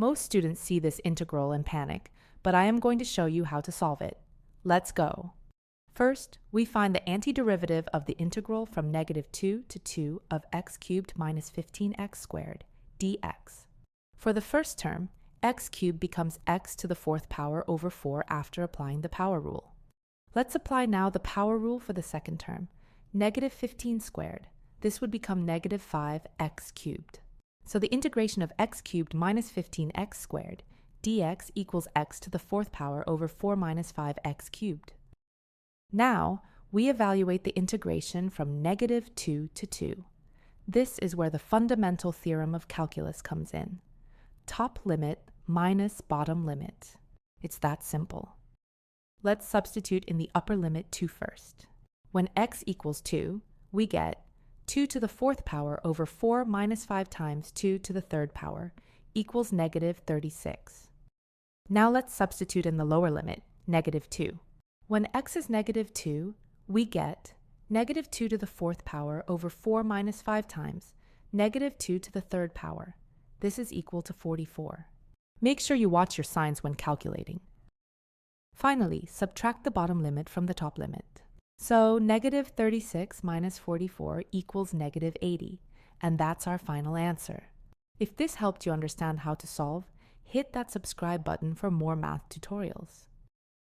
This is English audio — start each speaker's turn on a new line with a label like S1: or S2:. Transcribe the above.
S1: Most students see this integral and panic, but I am going to show you how to solve it. Let's go. First, we find the antiderivative of the integral from -2 to 2 of x cubed minus 15x squared, dx. For the first term, x cubed becomes x to the fourth power over 4 after applying the power rule. Let's apply now the power rule for the second term, -15 squared. This would become -5x cubed. So the integration of x cubed minus 15x squared, dx equals x to the fourth power over 4 minus 5x cubed. Now, we evaluate the integration from -2 to 2. This is where the fundamental theorem of calculus comes in. Top limit minus bottom limit. It's that simple. Let's substitute in the upper limit 2 first. When x equals 2, we get 2 to the fourth power over 4 minus 5 times 2 to the third power equals -36. Now let's substitute in the lower limit, -2. When x is -2, we get -2 to the fourth power over 4 minus 5 times -2 to the third power. This is equal to 44. Make sure you watch your signs when calculating. Finally, subtract the bottom limit from the top limit. So -36 minus 44 equals -80, and that's our final answer. If this helped you understand how to solve, hit that subscribe button for more math tutorials.